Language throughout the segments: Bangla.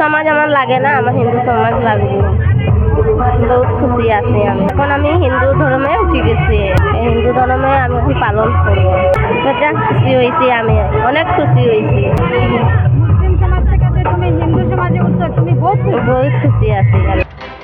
সমাজ আমার লাগে না, আমার হিন্দু সমাজ লাগবে। বহুত খুশি আছি আমি। এখন আমি হিন্দু ধর্মে উঠে গেছি, হিন্দু ধর্মে আমি এখন পালন করবো। যা খুশি হয়েছি আমি, অনেক খুশি হয়েছি। মুসলিম সমাজ থেকে যে তুমি হিন্দু সমাজে উঠছো, তুমি বহুত খুশি আছি।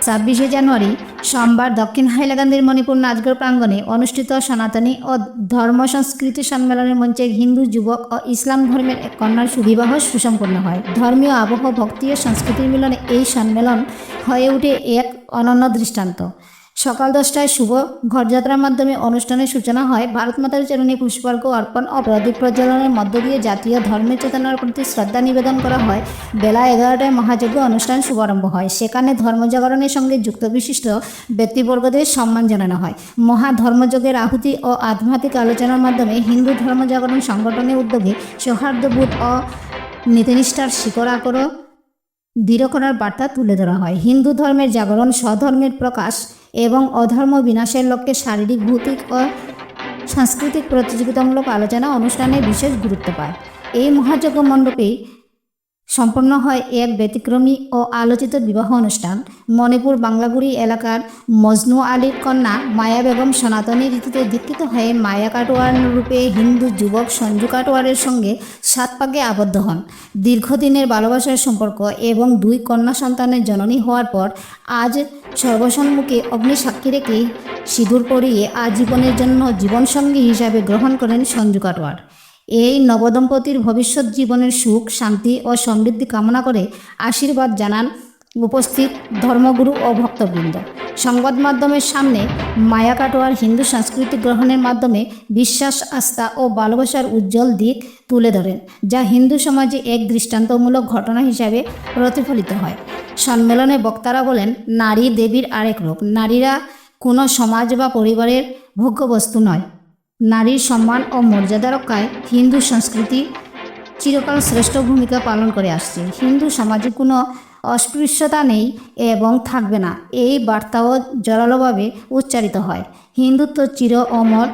26শে জানুয়ারি সোমবার দক্ষিণ হাইলাকান্দির মণিপুর নাচগড় প্রাঙ্গণে অনুষ্ঠিত সনাতনী ও ধর্ম সংস্কৃতি সম্মেলনের মঞ্চে হিন্দু যুবক ও ইসলাম ধর্মের এক কন্যার সুবিবাহ সুসম্পন্ন হয়। ধর্মীয় আবহ, ভক্তি ও সংস্কৃতির মিলনে এই সম্মেলন হয়ে ওঠে এক অনন্য দৃষ্টান্ত। সকাল 10টায় শুভ ঘরযাত্রার মাধ্যমে অনুষ্ঠানের সূচনা হয়। ভারত মাতার চরণে পুষ্পার্ঘ অর্পণ ও প্রদীপ প্রজ্বলনের মধ্য দিয়ে জাতীয় ধর্মের চেতনার প্রতি শ্রদ্ধা নিবেদন করা হয়। বেলা 11টায় মহাযজ্ঞ অনুষ্ঠান শুভারম্ভ হয়। সেখানে ধর্মজাগরণের সঙ্গে যুক্ত বিশিষ্ট ব্যক্তিবর্গদের সম্মান জানানো হয়। মহাধর্মযজ্ঞের আহুতি ও আধ্যাত্মিক আলোচনার মাধ্যমে হিন্দু ধর্মজাগরণ সংগঠনের উদ্যোগে সৌহার্দ্যবোধ ও নীতিনিষ্ঠার শিকড় আকর দৃঢ় করার বার্তা তুলে ধরা হয়। হিন্দু ধর্মের জাগরণ, স্বধর্মের প্রকাশ এবং অধর্ম বিনাশের লক্ষ্যে শারীরিক, ভৌতিক ও সাংস্কৃতিক প্রতিযোগিতামূলক আলোচনা অনুষ্ঠানে বিশেষ গুরুত্ব পায়। এই মহাযজ্ঞ মণ্ডপে সম্পন্ন হয় এক ব্যতিক্রমী ও আলোচিত বিবাহ অনুষ্ঠান। মণিপুর বাংলাগুড়ি এলাকার মজনু আলীর কন্যা মায়া বেগম সনাতনী রীতিতে দীক্ষিত হয়ে মায়া কাটোয়ার রূপে হিন্দু যুবক সঞ্জু কাটোয়ারের সঙ্গে 7 পাকে আবদ্ধ হন। দীর্ঘদিনের ভালোবাসার সম্পর্ক এবং 2 কন্যা সন্তানের জননী হওয়ার পর আজ সর্বসম্মুখে অগ্নিসাক্ষী রেখে সিঁদুর পরিয়ে আজীবনের জন্য জীবনসঙ্গী হিসাবে গ্রহণ করেন সঞ্জু কাটোয়ার। এই নবদম্পতির ভবিষ্যৎ জীবনের সুখ, শান্তি ও সমৃদ্ধি কামনা করে আশীর্বাদ জানান উপস্থিত ধর্মগুরু ও ভক্তবৃন্দ। সংবাদ মাধ্যমের সামনে মায়া কাটোয়ার হিন্দু সংস্কৃতি গ্রহণের মাধ্যমে বিশ্বাস, আস্থা ও ভালোবাসার উজ্জ্বল দিক তুলে ধরেন, যা হিন্দু সমাজে এক দৃষ্টান্তমূলক ঘটনা হিসাবে প্রতিফলিত হয়। সম্মেলনে বক্তারা বলেন, নারী দেবীর আরেক রূপ। নারীরা কোনো সমাজ বা পরিবারের ভোগ্যবস্তু নয়। নারীর সম্মান ও মর্যাদা রক্ষায় হিন্দু সংস্কৃতি চিরকাল শ্রেষ্ঠ ভূমিকা পালন করে আসছে। হিন্দু সমাজে কোনো অস্পৃশ্যতা নেই এবং থাকবে না, এই বার্তাও জোরালোভাবে উচ্চারিত হয়। হিন্দুত্ব চির অমর,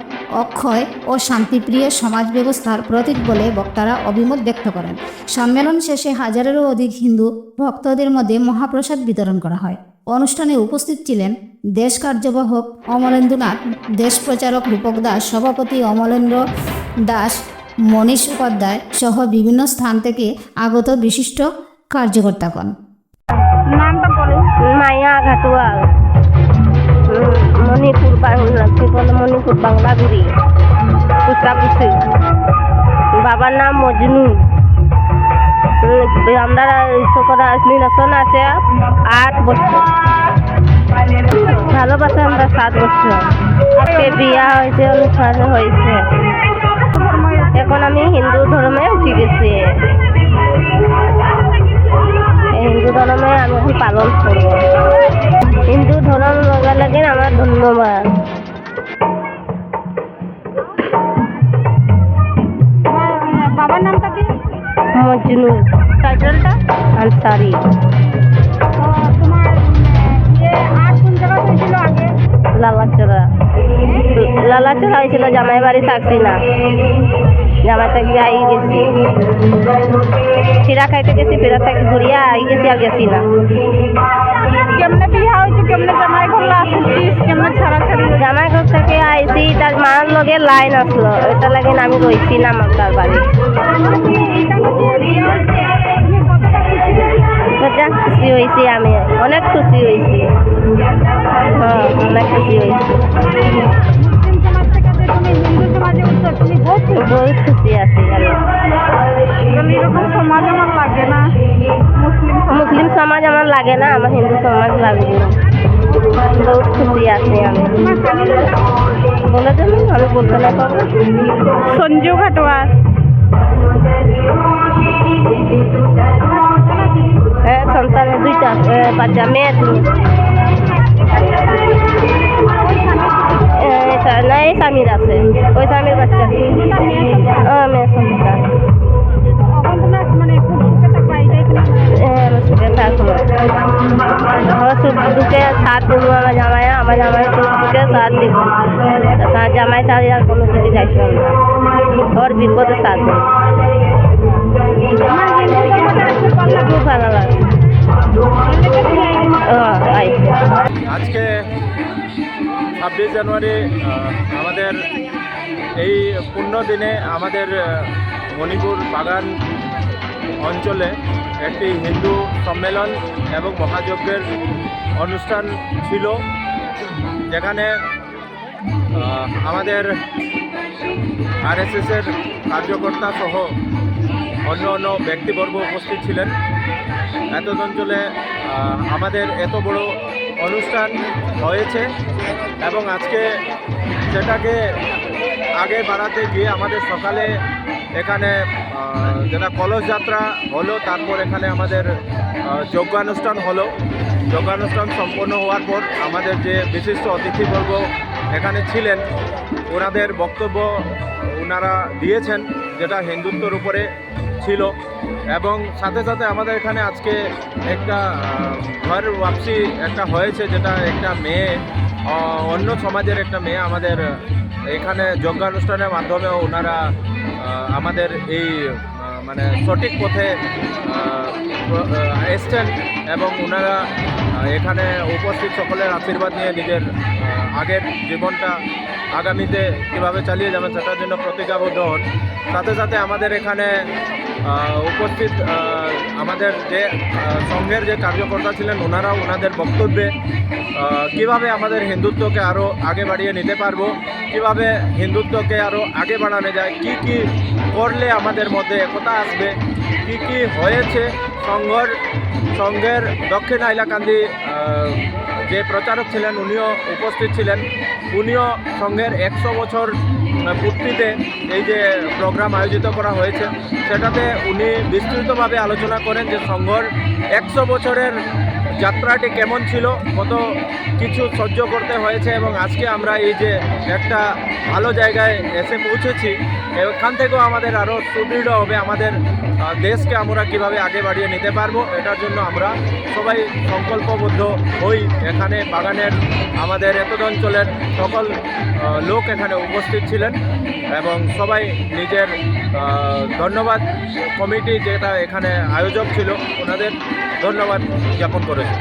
অক্ষয় ও শান্তিপ্রিয় সমাজ ব্যবস্থার প্রতীক বলে বক্তারা অভিমত ব্যক্ত করেন। সম্মেলন শেষে হাজারেরও অধিক হিন্দু ভক্তদের মধ্যে মহাপ্রসাদ বিতরণ করা হয়। অনুষ্ঠানে উপস্থিত ছিলেন দেশ কার্যবাহক অমলেন্দু নাথ, দেশ প্রচারক রূপক দাস, সভাপতি অমলেন্দ্র দাস, মনীষ উপাধ্যায় সহ বিভিন্ন স্থান থেকে আগত বিশিষ্ট কার্যকর্তাগণ। নামটা বলো। মায়া ঘাটুয়াল, মণিপুর বাংলাগুড়ি, পুষ্পাপুষি। বাবার নাম মজনু। আমরা রিলেশন আছে 8 বছর। ভালোবাসা আমরা 7 বছর। বিয়া হয়েছে, অনুষ্ঠান হয়েছে। এখন আমি হিন্দু ধর্মে উঠে গেছি, হিন্দু ধর্মে আমি এখন পালন করবো। হিন্দু ধর্ম লগা লাগে আমার ধন্যবাদ। বাবার নামটা কি? মজনু। টাইটেলটা আনসারি। তোমার আট কোন জায়গা হয়েছিল আগে? লালাচড়া হয়েছিল, জামাই বাড়ি থাকছি না, জামাই থেকে আই গেছি। ফিরা খাইতে গেছি, ফিরা থেকে ঘুরিয়া আই গেছি, আর গেছি না। কেমনে বিয়া হয়েছে, কেমনে জামাই ঘর আসছিস, কেমনে ছাড়াছাড়ি? জামাই ঘর থেকে আইসি, তার মার লগে লাইন আসলো, এটা লাগে আমি রইছি না মাতার বাড়ি। যা খুশি হয়েছি আমি, অনেক খুশি হয়েছি। হ্যাঁ, অনেক খুশি হয়েছি। মুসলিম সমাজ থেকে যে তুমি হিন্দু সমাজে উঠছো, তুমি বহুত খুশি আছি আমি। এরকম সমাজ আমার লাগে না। মুসলিম সমাজ আমার লাগে না, আমার হিন্দু সমাজ লাগবে। বহুত খুশি আছি আমি। বলে দেন, আমি বলতে না পারবো। সঞ্জু কাটোয়ার। হ্যাঁ, সন্তানের 2টা বাচ্চা, মেয়ে 2। না, এই স্বামীর আছে, ওই স্বামীর বাচ্চা। মেয়ে সন্তান। মানে খুব সুখে থাকবা, এটাই তোমার? সুখে থাকবো। আমার সুখ দুঃখে সাথ দিব আমার জামাই, আমার জামাই সুখ দুঃখে সাথ দিব। জামাই ছাড়ি আর কোনো কিছু যাইতে হবে না, ওর বিপদে সাথ দেব। খুব ভালো লাগে। 26 জানুয়ারি আমাদের এই পূর্ণ দিনে আমাদের মণিপুর বাগান অঞ্চলে একটি হিন্দু সম্মেলন এবং মহাযজ্ঞের অনুষ্ঠান ছিল, যেখানে আমাদের আরএসএসের কার্যকর্তা সহ অন্য অন্য ব্যক্তিবর্গ উপস্থিত ছিলেন। এত অঞ্চলে আমাদের এত বড় অনুষ্ঠান হয়েছে এবং আজকে সেটাকে আগে বাড়াতে গিয়ে আমাদের সকালে এখানে যেটা কলস যাত্রা হলো, তারপর এখানে আমাদের যজ্ঞানুষ্ঠান হলো। যজ্ঞানুষ্ঠান সম্পন্ন হওয়ার পর আমাদের যে বিশিষ্ট অতিথিবর্গ এখানে ছিলেন, ওনাদের বক্তব্য ওনারা দিয়েছেন, যেটা হিন্দুত্বর উপরে ছিল। এবং সাথে সাথে আমাদের এখানে আজকে একটা ঘর ওয়াপসি একটা হয়েছে, যেটা একটা মেয়ে, অন্য সমাজের একটা মেয়ে আমাদের এখানে যজ্ঞানুষ্ঠানের মাধ্যমে ওনারা আমাদের এই মানে সঠিক পথে এসছেন এবং ওনারা এখানে উপস্থিত সকলের আশীর্বাদ নিয়ে নিজের আগের জীবনটা আগামীতে কীভাবে চালিয়ে যাবেন সেটার জন্য প্রতিজ্ঞাবদ্ধ হন। সাথে সাথে আমাদের এখানে উপস্থিত আমাদের যে সংঘের যে কার্যকর্তা ছিলেন, ওনারাও ওনাদের বক্তব্যে কিভাবে আমাদের হিন্দুত্বকে আরও আগে বাড়িয়ে নিতে পারবো, কিভাবে হিন্দুত্বকে আরও আগে বাড়ানো যায়, কি কি করলে আমাদের মধ্যে একতা আসবে, কি কি হয়েছে। সংঘের দক্ষিণ হাইলাকান্দি যে প্রচারক ছিলেন উনিও উপস্থিত ছিলেন। উনিও সংঘের 100 বছর পূর্তিতে এই যে প্রোগ্রাম আয়োজিত করা হয়েছে সেটাতে উনি বিস্তৃতভাবে আলোচনা করেন যে সংঘর 100 বছরের যাত্রাটি কেমন ছিল, কত কিছু সহ্য করতে হয়েছে এবং আজকে আমরা এই যে একটা ভালো জায়গায় এসে পৌঁছেছি, এখান থেকেও আমাদের আরও সুদৃঢ় হবে আমাদের দেশকে আমরা কিভাবে আগে বাড়িয়ে নিতে পারবো। এটার জন্য আমরা সবাই সংকল্পবদ্ধ হই। এখানে বাগানের আমাদের এত অঞ্চলের সকল লোক এখানে উপস্থিত ছিলেন এবং সবাই নিজের ধন্যবাদ কমিটি যেটা এখানে আয়োজক ছিল ওনাদের ধন্যবাদ জ্ঞাপন করেছে।